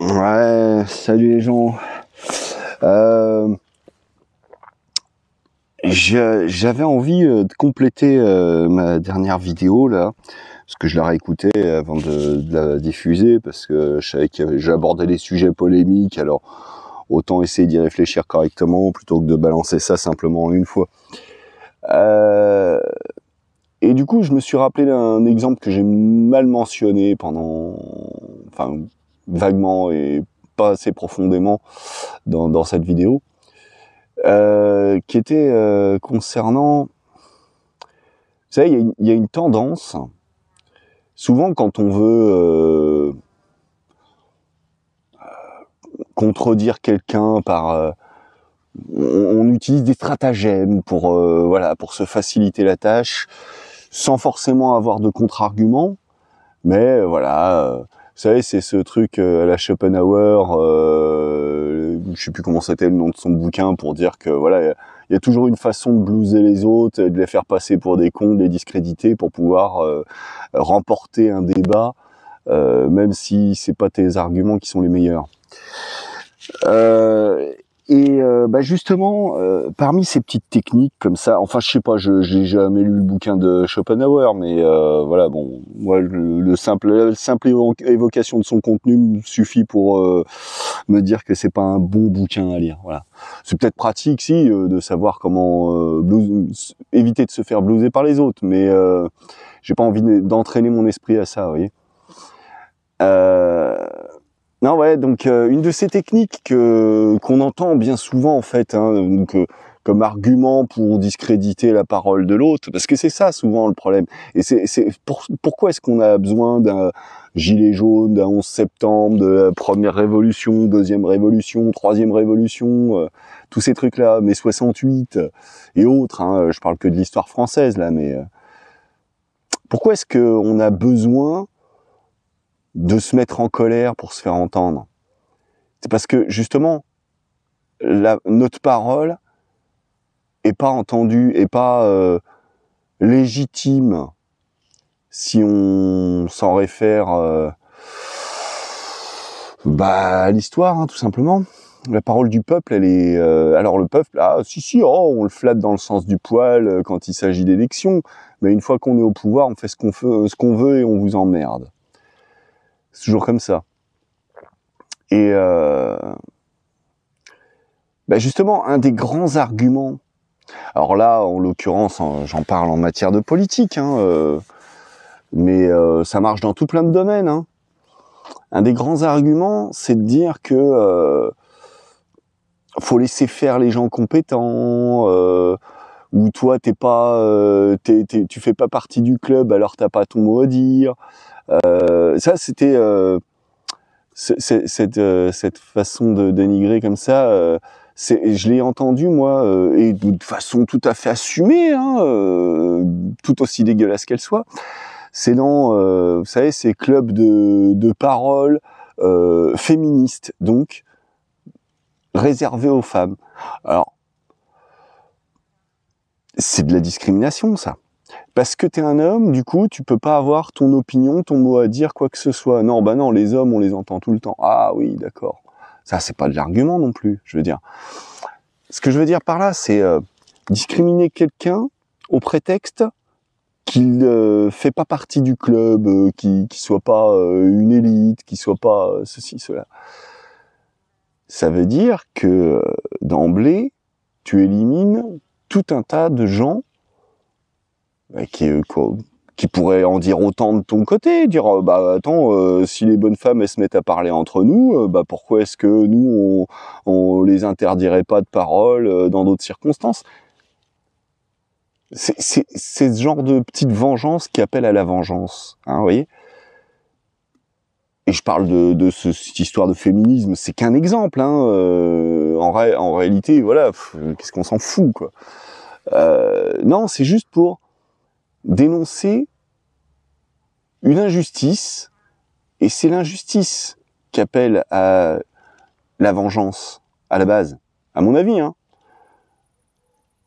Ouais, salut les gens. Euh, J'avais envie de compléter ma dernière vidéo là, parce que je la réécoutais avant de la diffuser, parce que je savais que j'abordais des sujets polémiques, alors autant essayer d'y réfléchir correctement plutôt que de balancer ça simplement en une fois. Euh, et du coup, je me suis rappelé d'un exemple que j'ai mal mentionné enfin vaguement et pas assez profondément dans cette vidéo. Qui était concernant... Vous savez, il y a une tendance, souvent quand on veut contredire quelqu'un on utilise des stratagèmes pour se faciliter la tâche, sans forcément avoir de contre-argument, mais vous savez, c'est ce truc à la Schopenhauer, je sais plus comment c'était le nom de son bouquin, pour dire que voilà, il y a toujours une façon de blouser les autres, de les faire passer pour des cons, de les discréditer pour pouvoir remporter un débat, même si c'est pas tes arguments qui sont les meilleurs. Euh, Justement, parmi ces petites techniques comme ça, enfin je sais pas, j'ai jamais lu le bouquin de Schopenhauer, mais voilà, bon, moi la simple évocation de son contenu me suffit pour me dire que c'est pas un bon bouquin à lire. Voilà, c'est peut-être pratique si de savoir comment éviter de se faire blouser par les autres, mais j'ai pas envie d'entraîner mon esprit à ça, vous voyez. Non, ouais, donc une de ces techniques qu'on entend bien souvent en fait, hein, donc, comme argument pour discréditer la parole de l'autre, parce que c'est ça souvent le problème. Et pourquoi est-ce qu'on a besoin d'un gilet jaune, d'un 11 septembre, de la première révolution, deuxième révolution, troisième révolution, tous ces trucs-là, mai 68 et autres. Hein, je parle que de l'histoire française là, mais pourquoi est-ce qu'on a besoin de se mettre en colère pour se faire entendre? C'est parce que justement, notre parole est pas entendue, est pas légitime si on s'en réfère à l'histoire, hein, tout simplement. La parole du peuple, elle est... alors le peuple, on le flatte dans le sens du poil quand il s'agit d'élections, mais une fois qu'on est au pouvoir, on fait ce qu'on veut et on vous emmerde. C'est toujours comme ça. Et justement, un des grands arguments, alors là, en l'occurrence, j'en parle en matière de politique, hein, mais ça marche dans tout plein de domaines. Hein. Un des grands arguments, c'est de dire que faut laisser faire les gens compétents, ou toi tu fais pas partie du club, alors t'as pas ton mot à dire. Ça, c'était cette façon de dénigrer comme ça. Je l'ai entendu moi, et de façon tout à fait assumée, hein, tout aussi dégueulasse qu'elle soit. C'est dans, vous savez, ces clubs de parole féministes, donc réservés aux femmes. Alors, c'est de la discrimination, ça. Parce que t'es un homme, du coup, tu peux pas avoir ton opinion, ton mot à dire, quoi que ce soit. Non, non, les hommes, on les entend tout le temps. Ah oui, d'accord. Ça, c'est pas de l'argument non plus, je veux dire. Ce que je veux dire par là, c'est discriminer quelqu'un au prétexte qu'il fait pas partie du club, qu'il soit pas une élite, qu'il soit pas ceci, cela. Ça veut dire que d'emblée, tu élimines tout un tas de gens qui pourraient en dire autant de ton côté, dire attends, si les bonnes femmes elles se mettent à parler entre nous, pourquoi est-ce que nous on les interdirait pas de parole dans d'autres circonstances? C'est ce genre de petite vengeance qui appelle à la vengeance, hein, vous voyez. Et je parle de cette histoire de féminisme, c'est qu'un exemple, hein. En réalité, voilà, qu'est-ce qu'on s'en fout, quoi. Non, c'est juste pour dénoncer une injustice, et c'est l'injustice qui appelle à la vengeance, à la base, à mon avis, hein.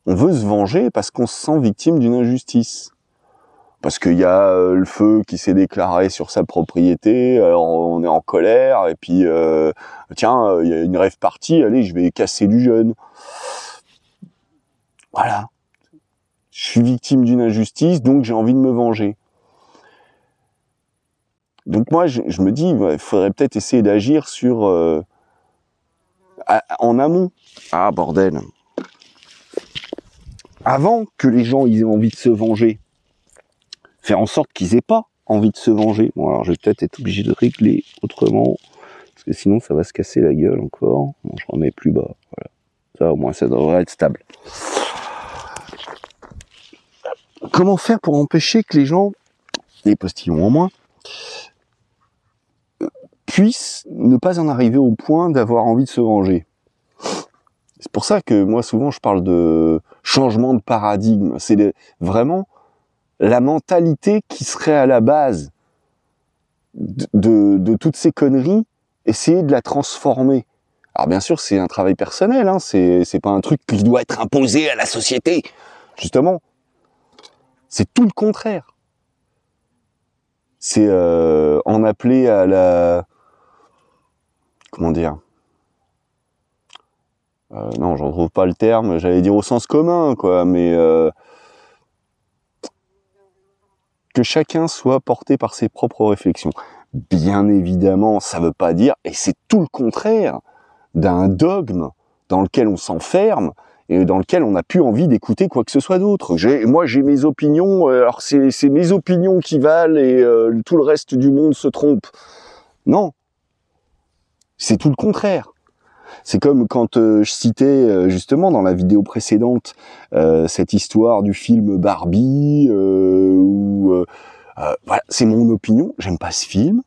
On veut se venger parce qu'on se sent victime d'une injustice. parce qu'il y a le feu qui s'est déclaré sur sa propriété, alors on est en colère, et puis tiens, il y a une rave party, allez, je vais casser du jeune. Voilà. Je suis victime d'une injustice, donc j'ai envie de me venger. Donc moi, je me dis, il faudrait peut-être essayer d'agir sur en amont. Ah, bordel. Avant que les gens aient envie de se venger, faire en sorte qu'ils aient pas envie de se venger. Bon, alors je vais peut-être être obligé de régler autrement, parce que sinon ça va se casser la gueule encore. Bon, je remets plus bas. Voilà. Ça, au moins, ça devrait être stable. Comment faire pour empêcher que les gens, les postillons en moins, puissent ne pas en arriver au point d'avoir envie de se venger? C'est pour ça que moi, souvent, je parle de changement de paradigme. C'est vraiment la mentalité qui serait à la base de toutes ces conneries, essayer de la transformer. Alors bien sûr, c'est un travail personnel, hein, c'est pas un truc qui doit être imposé à la société. Justement, c'est tout le contraire. C'est en appeler à la... Comment dire ? Non, j'en trouve pas le terme, j'allais dire au sens commun, quoi, mais... que chacun soit porté par ses propres réflexions. Bien évidemment, ça veut pas dire, et c'est tout le contraire, d'un dogme dans lequel on s'enferme et dans lequel on n'a plus envie d'écouter quoi que ce soit d'autre. Moi, j'ai mes opinions, alors c'est mes opinions qui valent et tout le reste du monde se trompe. Non, c'est tout le contraire. C'est comme quand je citais justement dans la vidéo précédente cette histoire du film Barbie où voilà, c'est mon opinion, j'aime pas ce film,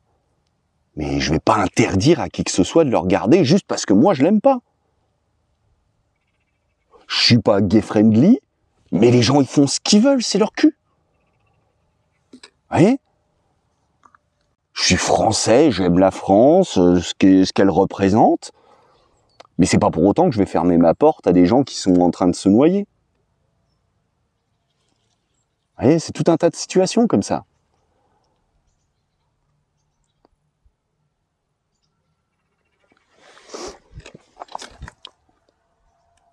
mais je vais pas interdire à qui que ce soit de le regarder juste parce que moi je l'aime pas. Je suis pas gay friendly, mais les gens ils font ce qu'ils veulent, c'est leur cul. Vous voyez ? Je suis français, j'aime la France, ce qu'elle représente. Mais c'est pas pour autant que je vais fermer ma porte à des gens qui sont en train de se noyer. Vous voyez, c'est tout un tas de situations comme ça.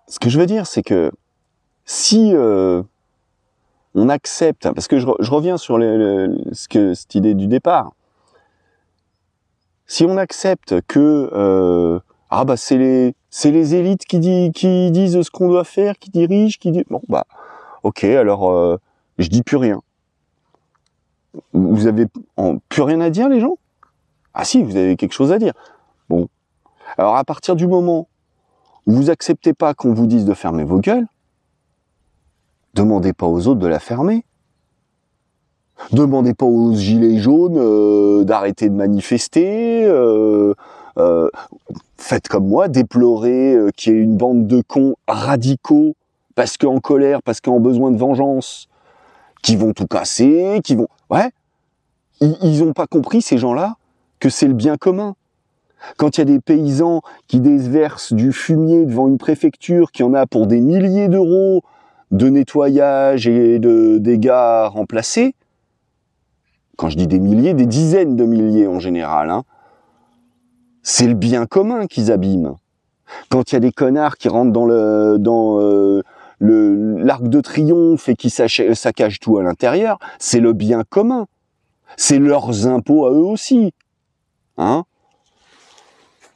Ce que je veux dire, c'est que si on accepte, parce que je reviens sur cette idée du départ, si on accepte que ah bah c'est les élites qui disent ce qu'on doit faire, qui dirigent, qui disent... Bon bah ok, alors je dis plus rien. Vous avez plus rien à dire les gens? Ah si, vous avez quelque chose à dire. Bon. Alors à partir du moment où vous acceptez pas qu'on vous dise de fermer vos gueules, demandez pas aux autres de la fermer. Demandez pas aux gilets jaunes d'arrêter de manifester. Faites comme moi, déplorez qu'il y ait une bande de cons radicaux, parce qu'en colère, parce qu'en besoin de vengeance, qui vont tout casser, qui vont... Ouais, ils ont pas compris, ces gens-là, que c'est le bien commun. Quand il y a des paysans qui déversent du fumier devant une préfecture qui en a pour des milliers d'euros de nettoyage et de dégâts à remplacer, quand je dis des milliers, des dizaines de milliers en général, hein, c'est le bien commun qu'ils abîment. Quand il y a des connards qui rentrent dans l'Arc de Triomphe et qui saccagent tout à l'intérieur, c'est le bien commun. C'est leurs impôts à eux aussi. Hein ?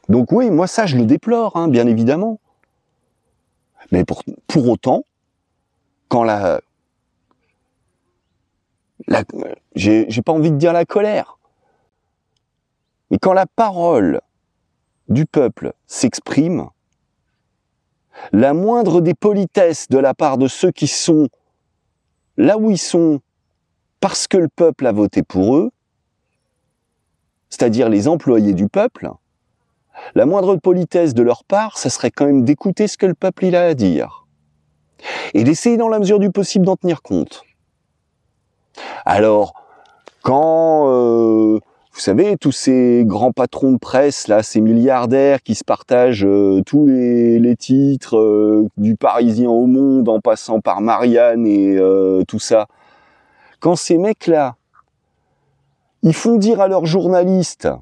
Donc oui, moi ça je le déplore, hein, bien évidemment. Mais pour autant, quand j'ai pas envie de dire la colère, mais quand la parole du peuple s'exprime, la moindre des politesses de la part de ceux qui sont là où ils sont parce que le peuple a voté pour eux, c'est-à-dire les employés du peuple, la moindre politesse de leur part, ça serait quand même d'écouter ce que le peuple il a à dire. Et d'essayer dans la mesure du possible d'en tenir compte. Alors, quand, vous savez, tous ces grands patrons de presse, là, ces milliardaires qui se partagent tous les titres du Parisien au Monde en passant par Marianne et tout ça, quand ces mecs-là, ils font dire à leurs journalistes, hein,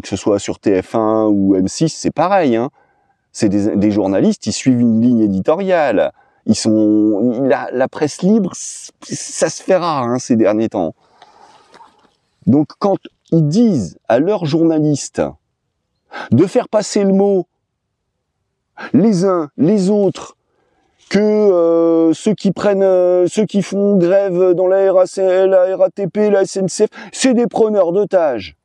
que ce soit sur TF1 ou M6, c'est pareil, hein, c'est des journalistes, ils suivent une ligne éditoriale, la presse libre, ça se fait rare, hein, ces derniers temps. Donc quand ils disent à leurs journalistes de faire passer le mot les uns, les autres, que ceux qui font grève dans la RATP, la SNCF, c'est des preneurs d'otages.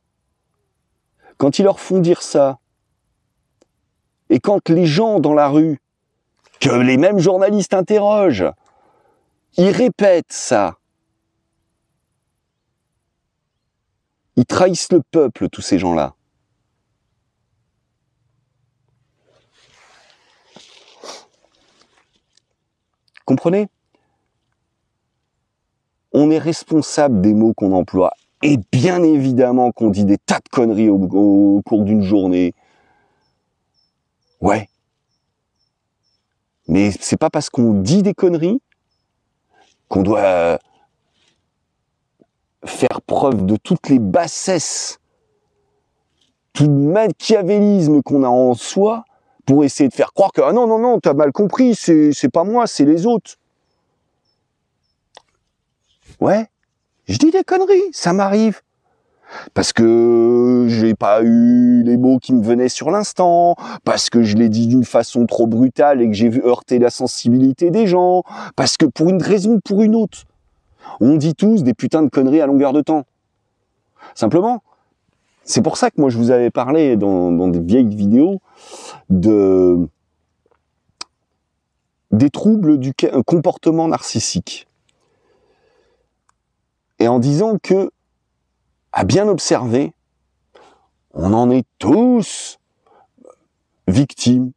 Quand ils leur font dire ça, et quand les gens dans la rue, que les mêmes journalistes interrogent, ils répètent ça. Ils trahissent le peuple, tous ces gens-là. Comprenez? On est responsable des mots qu'on emploie. Et bien évidemment qu'on dit des tas de conneries au cours d'une journée. Ouais. Mais c'est pas parce qu'on dit des conneries qu'on doit faire preuve de toutes les bassesses, tout le machiavélisme qu'on a en soi pour essayer de faire croire que ah non, t'as mal compris, c'est pas moi, c'est les autres. Ouais, je dis des conneries, ça m'arrive. Parce que j'ai pas eu les mots qui me venaient sur l'instant, parce que je l'ai dit d'une façon trop brutale et que j'ai heurté la sensibilité des gens, parce que pour une raison ou pour une autre, on dit tous des putains de conneries à longueur de temps. Simplement, c'est pour ça que moi je vous avais parlé dans des vieilles vidéos des troubles du comportement narcissique. Et en disant que, à bien observer, on en est tous victimes.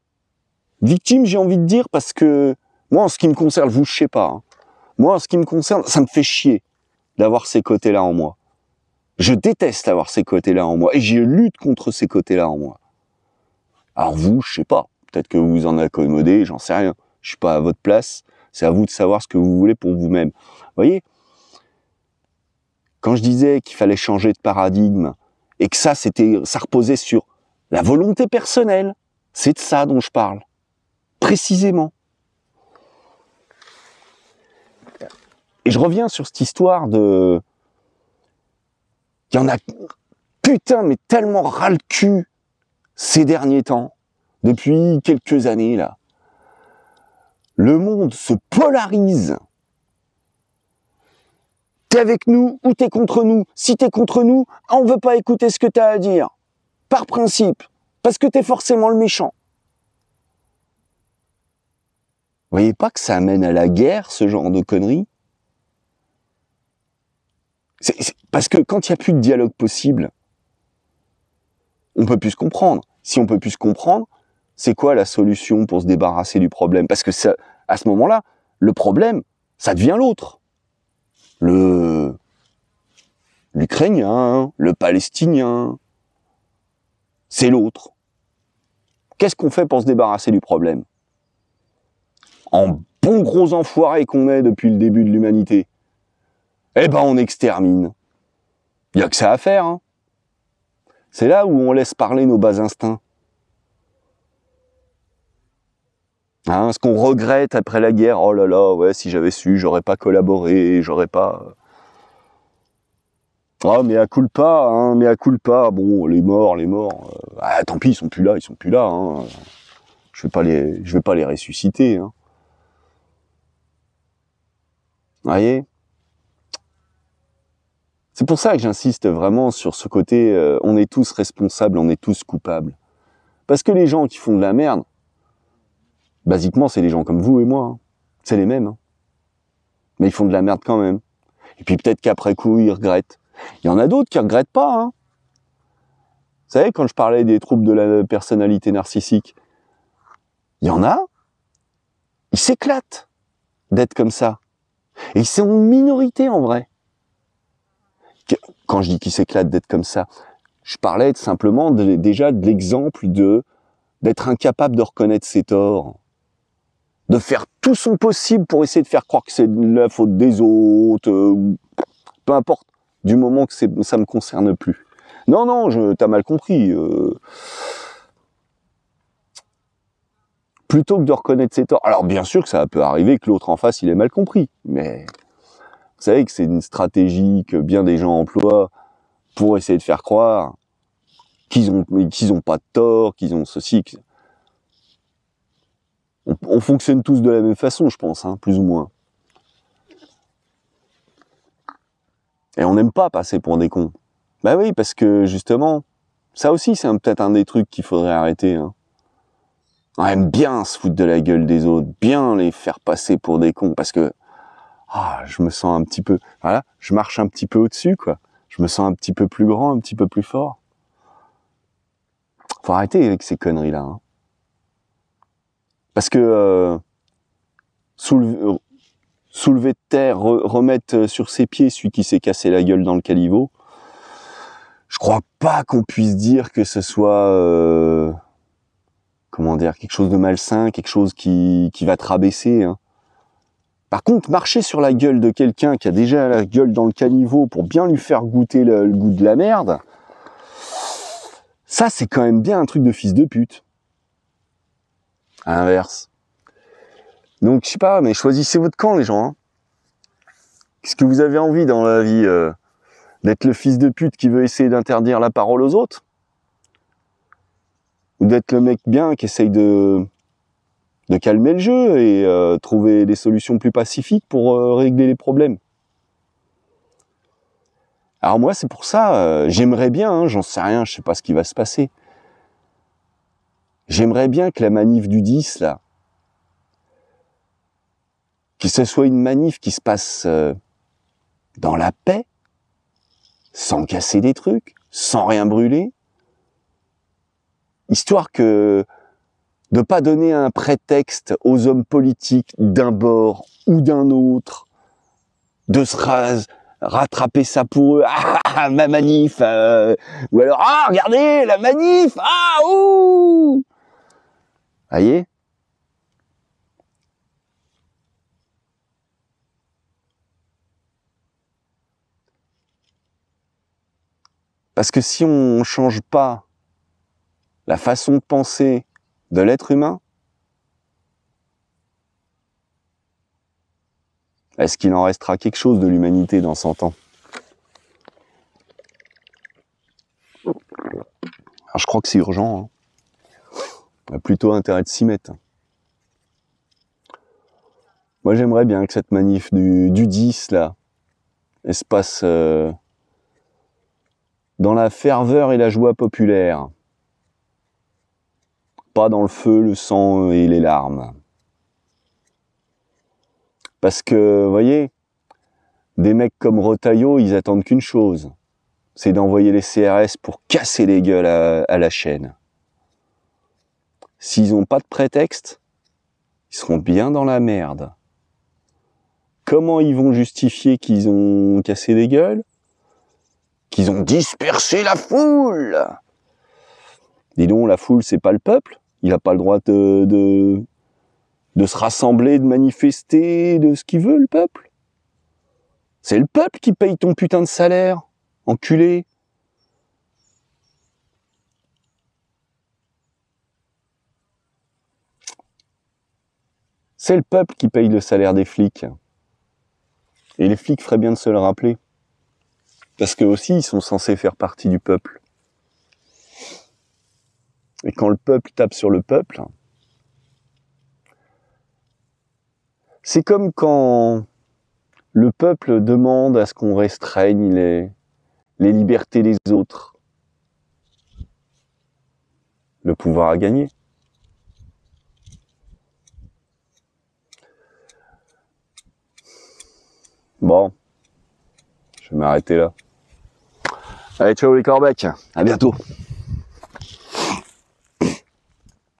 Victimes, j'ai envie de dire, parce que moi, en ce qui me concerne, vous, je sais pas, hein. Moi, en ce qui me concerne, ça me fait chier d'avoir ces côtés-là en moi. Je déteste avoir ces côtés-là en moi. Et je lutte contre ces côtés-là en moi. Alors vous, je sais pas. Peut-être que vous vous en accommodez, j'en sais rien. Je suis pas à votre place. C'est à vous de savoir ce que vous voulez pour vous-même. Vous voyez ? Quand je disais qu'il fallait changer de paradigme, et que ça reposait sur la volonté personnelle, c'est de ça dont je parle. Précisément. Et je reviens sur cette histoire de... Il y en a, putain, mais tellement ras le cul ces derniers temps, depuis quelques années, là. Le monde se polarise. T'es avec nous ou t'es contre nous. Si t'es contre nous, on veut pas écouter ce que t'as à dire. Par principe. Parce que t'es forcément le méchant. Vous voyez pas que ça amène à la guerre, ce genre de conneries? Parce que quand il n'y a plus de dialogue possible, on peut plus se comprendre. Si on peut plus se comprendre, c'est quoi la solution pour se débarrasser du problème? Parce que ça, à ce moment-là, le problème, ça devient l'autre. L'Ukrainien, le Palestinien, c'est l'autre. Qu'est-ce qu'on fait pour se débarrasser du problème? En bon gros enfoiré qu'on est depuis le début de l'humanité, eh ben on extermine. Il y a que ça à faire, hein. C'est là où on laisse parler nos bas instincts. Hein, ce qu'on regrette après la guerre, oh là là, ouais, si j'avais su, j'aurais pas collaboré, j'aurais pas... Ah, mais à culpa, hein, mais à culpa, bon, les morts, ah, tant pis, ils sont plus là, hein. Je vais pas les ressusciter, hein. Vous voyez? C'est pour ça que j'insiste vraiment sur ce côté, on est tous responsables, on est tous coupables. Parce que les gens qui font de la merde, basiquement, c'est les gens comme vous et moi, hein. C'est les mêmes, hein. Mais ils font de la merde quand même. Et puis peut-être qu'après coup, ils regrettent. Il y en a d'autres qui regrettent pas, hein. Vous savez, quand je parlais des troubles de la personnalité narcissique, il y en a, ils s'éclatent d'être comme ça. Et ils sont en minorité en vrai. Quand je dis qu'ils s'éclatent d'être comme ça, je parlais simplement déjà de l'exemple d'être incapable de reconnaître ses torts, de faire tout son possible pour essayer de faire croire que c'est la faute des autres, peu importe, du moment que ça me concerne plus. Non, non, t'as mal compris. Plutôt que de reconnaître ses torts. Alors bien sûr que ça peut arriver que l'autre en face, il ait mal compris, mais vous savez que c'est une stratégie que bien des gens emploient pour essayer de faire croire qu'ils ont pas de tort, qu'ils ont ceci. On fonctionne tous de la même façon, je pense, hein, plus ou moins. Et on n'aime pas passer pour des cons. Bah oui, parce que justement, ça aussi, c'est peut-être un des trucs qu'il faudrait arrêter. Hein. On aime bien se foutre de la gueule des autres, bien les faire passer pour des cons, parce que je me sens un petit peu, voilà, je marche un petit peu au-dessus, quoi. Je me sens un petit peu plus grand, un petit peu plus fort. Faut arrêter avec ces conneries-là. Hein. Parce que soulever de terre, remettre sur ses pieds celui qui s'est cassé la gueule dans le caniveau, je crois pas qu'on puisse dire que ce soit comment dire, quelque chose de malsain, quelque chose qui va te rabaisser. Hein. Par contre, marcher sur la gueule de quelqu'un qui a déjà la gueule dans le caniveau pour bien lui faire goûter le goût de la merde, ça c'est quand même bien un truc de fils de pute. À l'inverse. Donc je sais pas, mais choisissez votre camp les gens. Hein. Est-ce que vous avez envie dans la vie d'être le fils de pute qui veut essayer d'interdire la parole aux autres? Ou d'être le mec bien qui essaye de calmer le jeu et trouver des solutions plus pacifiques pour régler les problèmes? Alors moi, c'est pour ça, j'aimerais bien, hein, j'en sais rien, je sais pas ce qui va se passer. J'aimerais bien que la manif du 10, là, que ce soit une manif qui se passe dans la paix, sans casser des trucs, sans rien brûler, histoire que de pas donner un prétexte aux hommes politiques d'un bord ou d'un autre, de se rattraper ça pour eux, ma manif, ou alors regardez la manif, ouh, voyez. Parce que si on change pas la façon de penser de l'être humain, est-ce qu'il en restera quelque chose de l'humanité dans 100 ans? Alors je crois que c'est urgent. Hein. On a plutôt intérêt de s'y mettre. Moi j'aimerais bien que cette manif du 10 là, elle se passe dans la ferveur et la joie populaire. Pas dans le feu, le sang et les larmes. Parce que, vous voyez, des mecs comme Retailleau, ils attendent qu'une chose, c'est d'envoyer les CRS pour casser les gueules à la chaîne. S'ils n'ont pas de prétexte, ils seront bien dans la merde. Comment ils vont justifier qu'ils ont cassé les gueules? Qu'ils ont dispersé la foule? Dis donc, la foule, c'est pas le peuple. Il n'a pas le droit de se rassembler, de manifester, de ce qu'il veut, le peuple. C'est le peuple qui paye ton putain de salaire, enculé. C'est le peuple qui paye le salaire des flics. Et les flics feraient bien de se le rappeler. Parce qu'eux aussi, ils sont censés faire partie du peuple. Et quand le peuple tape sur le peuple, c'est comme quand le peuple demande à ce qu'on restreigne les libertés des autres. Le pouvoir a gagné. Bon, je vais m'arrêter là. Allez, ciao les corbecs, à bientôt.